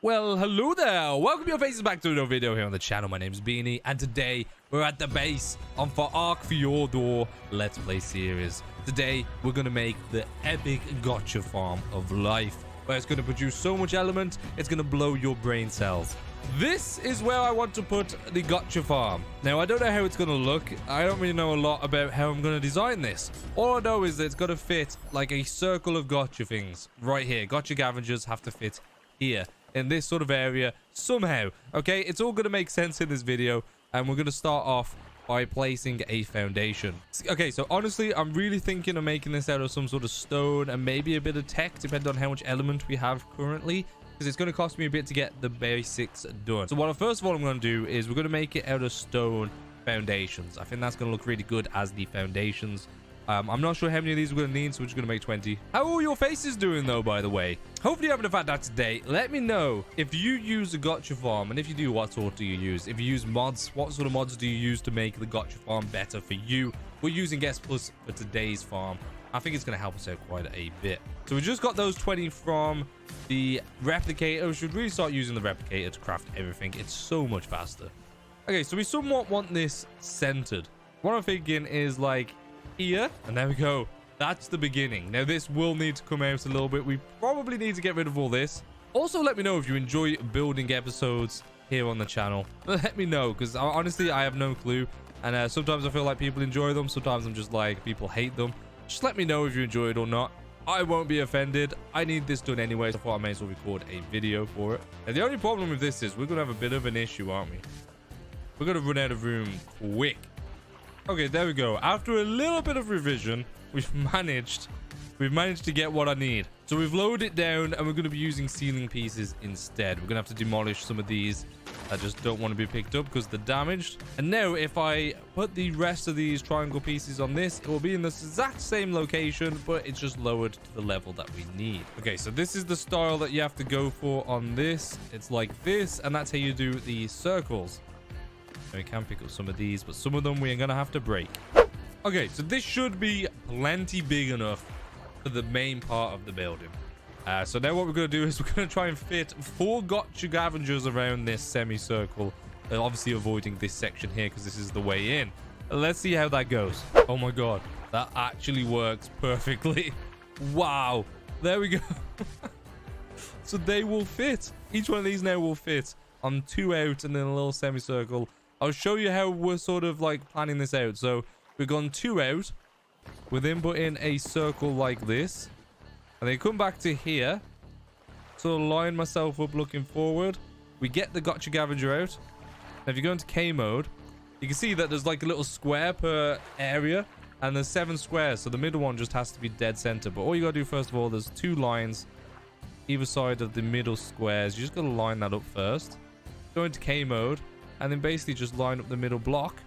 Well, hello there. Welcome your faces back to another video here on the channel. My name is Beanny, and today we're at the base on for ARK Fjordur Let's Play series. Today, we're going to make the epic gacha farm of life, where it's going to produce so much element, it's going to blow your brain cells. This is where I want to put the gacha farm. Now, I don't know how it's going to look. I don't really know a lot about how I'm going to design this. All I know is that it's got to fit like a circle of gacha things right here. Gacha scavengers have to fit here in this sort of area somehow. Okay, it's all going to make sense in this video, and we're going to start off by placing a foundation. Okay, so honestly, I'm really thinking of making this out of some sort of stone and maybe a bit of tech, depending on how much element we have currently, because it's going to cost me a bit to get the basics done. So what first of all I'm going to do is we're going to make it out of stone foundations. I think that's going to look really good as the foundations. I'm not sure how many of these we're going to need, so we're just going to make 20. How are all your faces doing, though, by the way? Hopefully you're having a fantastic day. Let me know if you use a gacha farm, and if you do, what sort do you use? If you use mods, what sort of mods do you use to make the gacha farm better for you? We're using S Plus for today's farm. I think it's going to help us out quite a bit. So we just got those 20 from the replicator. We should really start using the replicator to craft everything. It's so much faster. Okay, so we somewhat want this centered. What I'm thinking is like here, and there we go. That's the beginning. Now this will need to come out a little bit. We probably need to get rid of all this. Also, let me know if you enjoy building episodes here on the channel. Let me know, because honestly I have no clue, and sometimes I feel like people enjoy them, sometimes I'm just like people hate them. Just let me know if you enjoy it or not. I won't be offended. I need this done anyway, so I thought I may as well record a video for it. And the only problem with this is we're gonna have a bit of an issue, aren't we? We're gonna run out of room quick. Okay, there we go. After a little bit of revision, we've managed to get what I need. So we've lowered it down, and we're going to be using ceiling pieces instead. We're going to have to demolish some of these that just don't want to be picked up because they're damaged. And now if I put the rest of these triangle pieces on this, it will be in the exact same location, but it's just lowered to the level that we need. Okay, so this is the style that you have to go for on this. It's like this, and that's how you do the circles. We can pick up some of these, but some of them we're gonna have to break. Okay, so this should be plenty big enough for the main part of the building. So now what we're gonna do is we're gonna try and fit 4 gacha scavengers around this semicircle, obviously avoiding this section here because this is the way in. Let's see how that goes. Oh my god, that actually works perfectly. Wow, there we go. So they will fit. Each one of these now will fit on 2 out and then a little semicircle. I'll show you how we're sort of like planning this out. So we've gone 2 out. We're then put in a circle like this. And then come back to here. So line myself up looking forward. We get the gacha scavenger out. Now if you go into K mode, you can see that there's like a little square per area. And there's 7 squares. So the middle one just has to be dead center. But all you got to do first of all, there's 2 lines either side of the middle squares. You just got to line that up first. Go into K mode. And then basically just line up the middle block.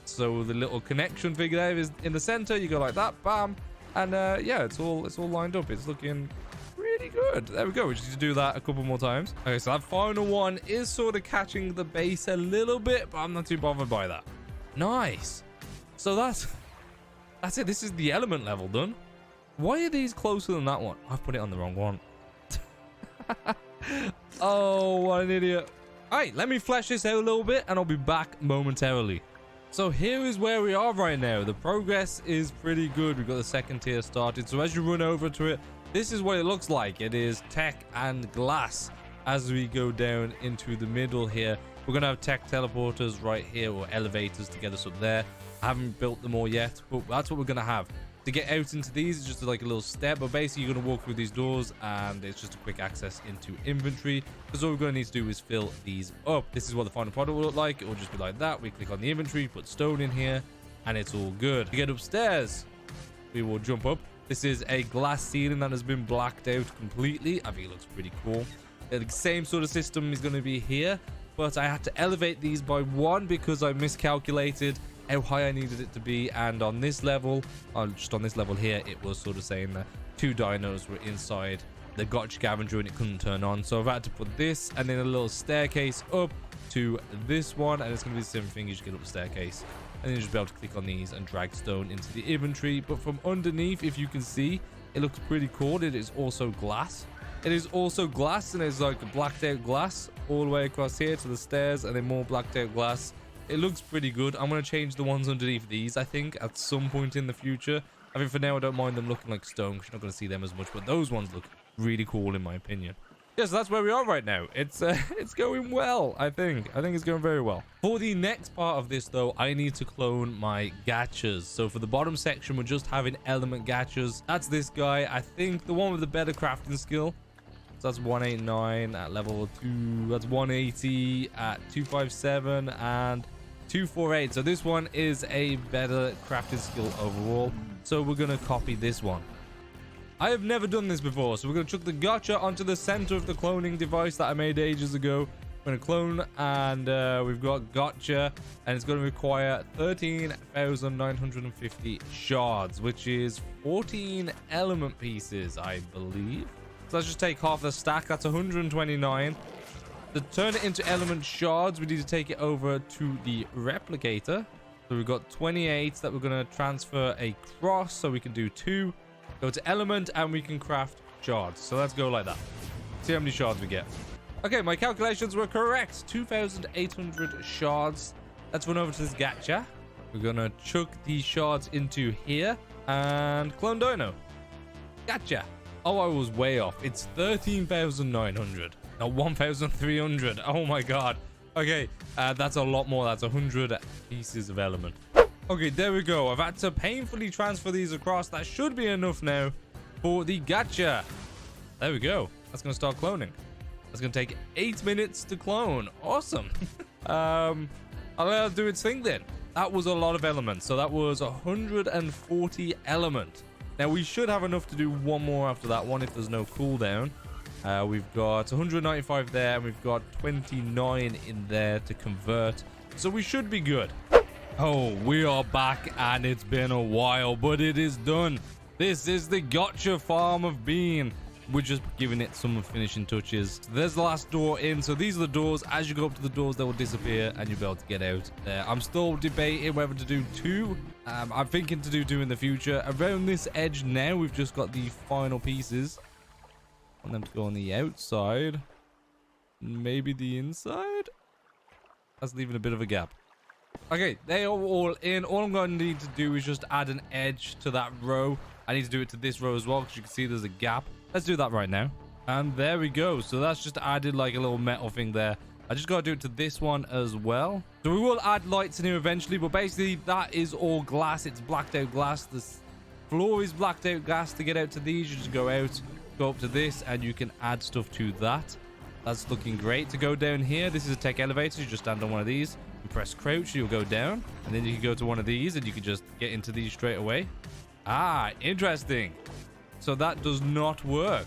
So the little connection figure there is in the center. You go like that, bam, and yeah, it's all lined up. It's looking really good. There we go. We just need to do that a couple more times. Okay, so that final one is sort of catching the base a little bit, but I'm not too bothered by that. Nice. So that's it. This is the element level done. Why are these closer than that one? I've put it on the wrong one. Oh, what an idiot. Alright, let me flesh this out a little bit and I'll be back momentarily. So here is where we are right now. The progress is pretty good. We've got the second tier started. So as you run over to it, this is what it looks like. It is tech and glass. As we go down into the middle here, we're going to have tech teleporters right here, or elevators to get us up there. I haven't built them all yet, but that's what we're going to have. To get out into these, it's just like a little step, but basically you're going to walk through these doors and it's just a quick access into inventory, because all we're going to need to do is fill these up. This is what the final product will look like. It will just be like that. We click on the inventory, put stone in here, and it's all good. To get upstairs, we will jump up. This is a glass ceiling that has been blacked out completely. I think it looks pretty cool. The same sort of system is going to be here, but I had to elevate these by 1 because I miscalculated how high I needed it to be, and on this level, just on this level here, it was sort of saying that 2 dinos were inside the gacha scavenger and it couldn't turn on. So I've had to put this and then a little staircase up to this one, and it's going to be the same thing. You just get up the staircase and then you just be able to click on these and drag stone into the inventory. But from underneath, if you can see, it looks pretty cool. It is also glass. It is also glass, and it's like blacked out glass all the way across here to the stairs, and then more blacked out glass. It looks pretty good. I'm going to change the ones underneath these, I think, at some point in the future. I mean, for now, I don't mind them looking like stone, because you're not going to see them as much, but those ones look really cool, in my opinion. Yeah, so that's where we are right now. It's going well, I think. I think it's going very well. For the next part of this, though, I need to clone my gachas. So for the bottom section, we're just having element gachas. That's this guy. I think the one with the better crafting skill. So that's 189 at level 2. That's 180 at 257 and 248. So this one is a better crafting skill overall. So we're going to copy this one. I have never done this before, so we're going to chuck the gacha onto the center of the cloning device that I made ages ago. We're going to clone, and we've got gacha, and it's going to require 13,950 shards, which is 14 element pieces, I believe. So let's just take half the stack. That's 129. To turn it into element shards, we need to take it over to the replicator. So we've got 28 that we're going to transfer across, so we can do 2. Go to element, and we can craft shards. So let's go like that. See how many shards we get. Okay, my calculations were correct. 2,800 shards. Let's run over to this gacha. We're going to chuck these shards into here and clone dino. Gacha. Oh, I was way off. It's 13,900. Not 1,300. Oh my god. Okay, that's a lot more. That's 100 pieces of element. Okay, there we go. I've had to painfully transfer these across. That should be enough now for the gacha. There we go. That's going to start cloning. That's going to take 8 minutes to clone. Awesome. I'll let it do its thing then. That was a lot of elements. So that was 140 element. Now, we should have enough to do one more after that one if there's no cooldown. We've got 195 there, and we've got 29 in there to convert. So we should be good. Oh, we are back, and it's been a while, but it is done. This is the Gacha Farm of Bean. We're just giving it some finishing touches. So there's the last door in. So these are the doors. As you go up to the doors, they will disappear, and you'll be able to get out there. I'm still debating whether to do 2. I'm thinking to do 2 in the future. Around this edge now, we've just got the final pieces. I want them to go on the outside. Maybe the inside? That's leaving a bit of a gap. Okay, they are all in. All I'm going to need to do is just add an edge to that row. I need to do it to this row as well, because you can see there's a gap. Let's do that right now. And there we go. So that's just added like a little metal thing there. I just got to do it to this one as well. So we will add lights in here eventually, but basically that is all glass. It's blacked out glass. The floor is blacked out glass. To get out to these, you just go out, go up to this, and you can add stuff to that. That's looking great. To go down here, this is a TEK elevator. You just stand on one of these. You press crouch, you'll go down, and then you can go to one of these, and you can just get into these straight away. Ah, interesting. So that does not work.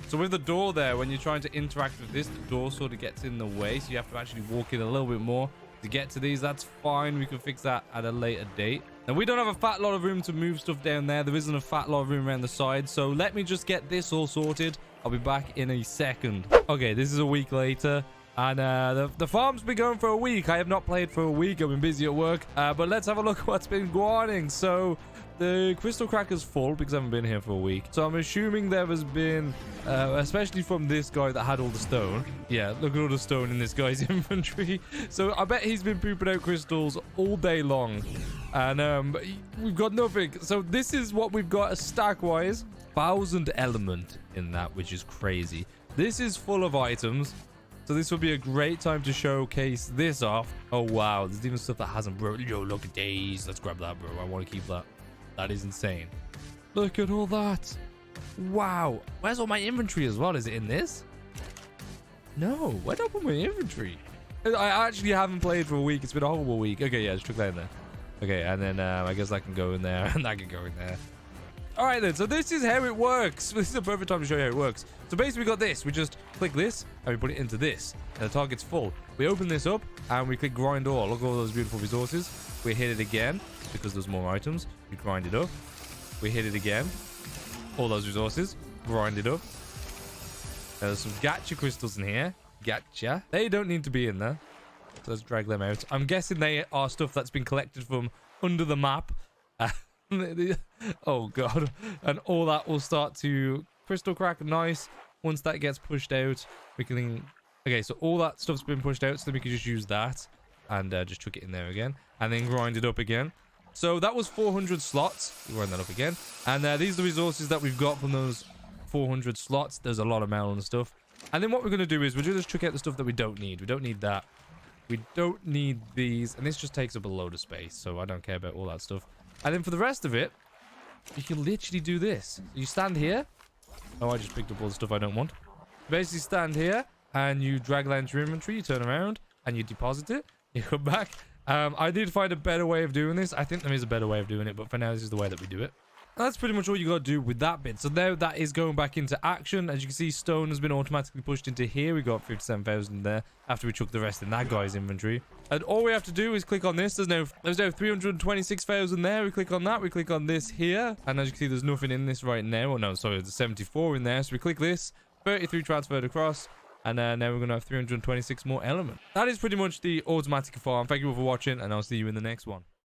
So with the door there, when you're trying to interact with this, the door sort of gets in the way, so you have to actually walk in a little bit more to get to these. That's fine. We can fix that at a later date. Now, we don't have a fat lot of room to move stuff down there. There isn't a fat lot of room around the side, so let me just get this all sorted. I'll be back in a second. Okay, this is a week later. And the farm's been going for a week. I have not played for a week. I've been busy at work. But let's have a look at what's been going on. So the crystal cracker's full because I haven't been here for a week. So I'm assuming there has been, especially from this guy that had all the stone. Yeah, look at all the stone in this guy's inventory. So I bet he's been pooping out crystals all day long. And we've got nothing. So this is what we've got stack-wise. 1,000 element in that, which is crazy. This is full of items. So this would be a great time to showcase this off. Oh, wow. There's even stuff that hasn't broken. Yo, look at these. Let's grab that, bro. I want to keep that. That is insane. Look at all that. Wow. Where's all my inventory as well? Is it in this? No. Where'd I put my inventory? I actually haven't played for a week. It's been a horrible week. Okay, yeah. Just chuck that in there. Okay, and then I guess that can go in there. And that can go in there. All right, then. So this is how it works. This is a perfect time to show you how it works. So basically, we got this. We just click this, and we put it into this. And the target's full. We open this up, and we click grind all. Look at all those beautiful resources. We hit it again, because there's more items. We grind it up. We hit it again. All those resources. Grind it up. There's some gacha crystals in here. Gacha. They don't need to be in there. So let's drag them out. I'm guessing they are stuff that's been collected from under the map. Oh god. And all that will start to crystal crack. Nice. Once that gets pushed out, we can... Okay, so all that stuff's been pushed out, so then we can just use that and just chuck it in there again and then grind it up again. So that was 400 slots. Grind that up again. And these are the resources that we've got from those 400 slots. There's a lot of metal and stuff. And then what we're going to do is we're going to just chuck out the stuff that we don't need. We don't need that. We don't need these. And this just takes up a load of space, so I don't care about all that stuff. And then for the rest of it, you can literally do this. You stand here. Oh, I just picked up all the stuff I don't want. Basically stand here and you drag that into your inventory. You turn around and you deposit it. You come back. I need to find a better way of doing this. I think there is a better way of doing it, but for now, this is the way that we do it. And that's pretty much all you got to do with that bit. So now that is going back into action. As you can see, stone has been automatically pushed into here. We got 57,000 there after we chucked the rest in that guy's inventory. And all we have to do is click on this. There's now 326,000 there. We click on that. We click on this here. And as you can see, there's nothing in this right now. Oh, no, sorry, there's 74 in there. So we click this. 33 transferred across. And now we're going to have 326 more element. That is pretty much the automatic farm. Thank you all for watching, and I'll see you in the next one.